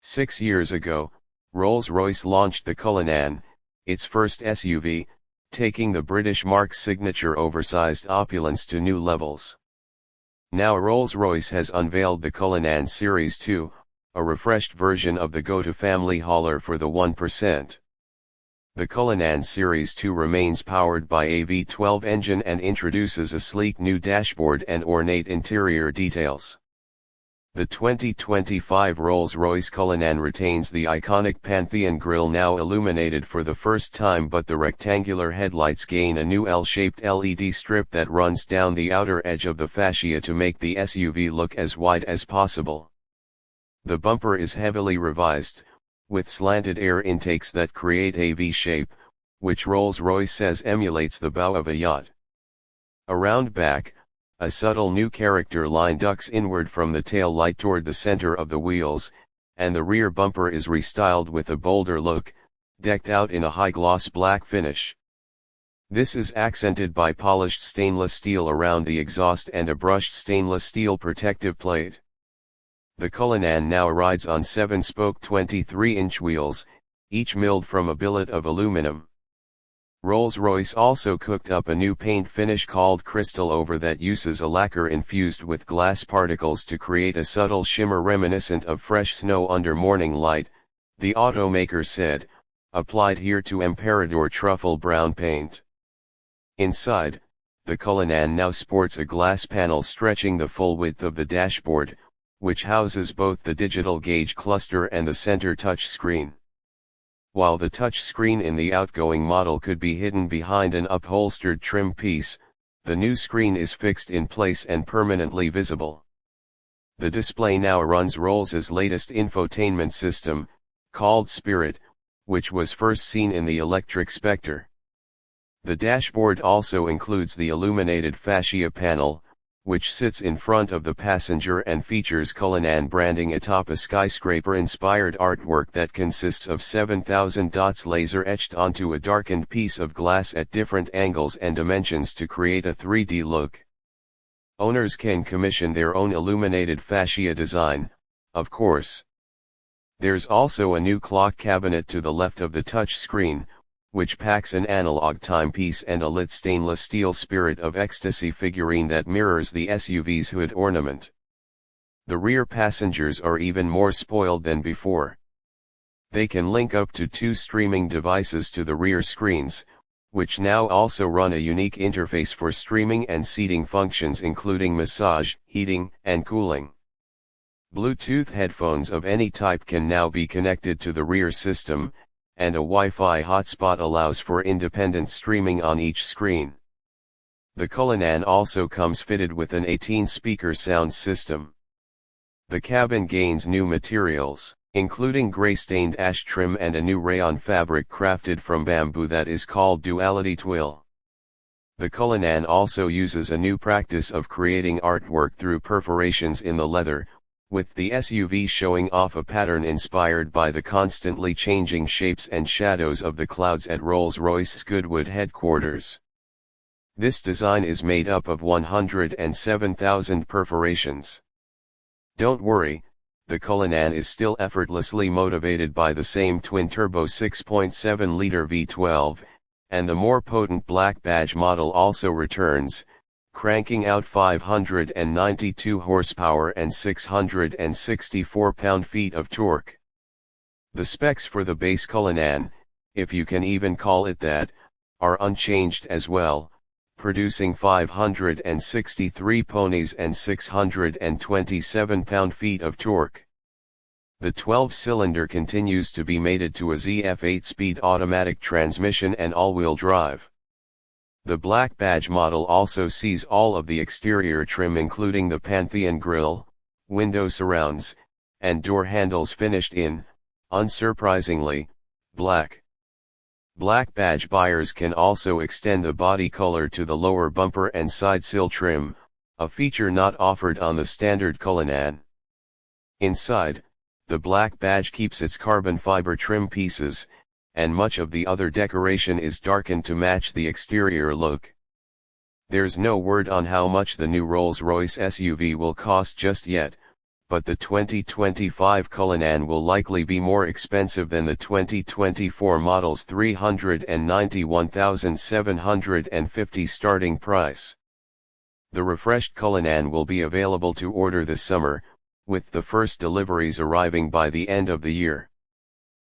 6 years ago, Rolls-Royce launched the Cullinan, its first SUV, taking the British marque's signature oversized opulence to new levels. Now Rolls-Royce has unveiled the Cullinan Series II, a refreshed version of the go-to family hauler for the 1%. The Cullinan Series II remains powered by a V12 engine and introduces a sleek new dashboard and ornate interior details. The 2025 Rolls-Royce Cullinan retains the iconic Pantheon grille, now illuminated for the first time, but the rectangular headlights gain a new L-shaped LED strip that runs down the outer edge of the fascia to make the SUV look as wide as possible. The bumper is heavily revised, with slanted air intakes that create a V shape, which Rolls-Royce says emulates the bow of a yacht. Around back, a subtle new character line ducks inward from the tail light toward the center of the wheels, and the rear bumper is restyled with a bolder look, decked out in a high-gloss black finish. This is accented by polished stainless steel around the exhaust and a brushed stainless steel protective plate. The Cullinan now rides on 7-spoke 23-inch wheels, each milled from a billet of aluminum. Rolls-Royce also cooked up a new paint finish called Crystal Over that uses a lacquer infused with glass particles to create a subtle shimmer reminiscent of fresh snow under morning light, the automaker said, applied here to Emperador truffle brown paint. Inside, the Cullinan now sports a glass panel stretching the full width of the dashboard, which houses both the digital gauge cluster and the center touch screen. While the touch screen in the outgoing model could be hidden behind an upholstered trim piece, the new screen is fixed in place and permanently visible. The display now runs Rolls' latest infotainment system, called Spirit, which was first seen in the electric Spectre. The dashboard also includes the illuminated fascia panel, which sits in front of the passenger and features Cullinan branding atop a skyscraper-inspired artwork that consists of 7,000 dots laser-etched onto a darkened piece of glass at different angles and dimensions to create a 3D look. Owners can commission their own illuminated fascia design, of course. There's also a new clock cabinet to the left of the touch screen, which packs an analog timepiece and a lit stainless steel Spirit of Ecstasy figurine that mirrors the SUV's hood ornament. The rear passengers are even more spoiled than before. They can link up to 2 streaming devices to the rear screens, which now also run a unique interface for streaming and seating functions including massage, heating, and cooling. Bluetooth headphones of any type can now be connected to the rear system, and a Wi-Fi hotspot allows for independent streaming on each screen. The Cullinan also comes fitted with an 18-speaker sound system. The cabin gains new materials, including gray-stained ash trim and a new rayon fabric crafted from bamboo that is called Duality Twill. The Cullinan also uses a new practice of creating artwork through perforations in the leather, with the SUV showing off a pattern inspired by the constantly changing shapes and shadows of the clouds at Rolls-Royce's Goodwood headquarters. This design is made up of 107,000 perforations. Don't worry, the Cullinan is still effortlessly motivated by the same twin-turbo 6.7-liter V12, and the more potent black badge model also returns, cranking out 592 horsepower and 664 pound-feet of torque. The specs for the base Cullinan, if you can even call it that, are unchanged as well, producing 563 ponies and 627 pound-feet of torque. The 12-cylinder continues to be mated to a ZF 8-speed automatic transmission and all-wheel drive. The black badge model also sees all of the exterior trim including the Pantheon grille, window surrounds, and door handles finished in, unsurprisingly, black. Black badge buyers can also extend the body color to the lower bumper and side sill trim, a feature not offered on the standard Cullinan. Inside, the black badge keeps its carbon fiber trim pieces, and much of the other decoration is darkened to match the exterior look. There's no word on how much the new Rolls-Royce SUV will cost just yet, but the 2025 Cullinan will likely be more expensive than the 2024 model's $391,750 starting price. The refreshed Cullinan will be available to order this summer, with the first deliveries arriving by the end of the year.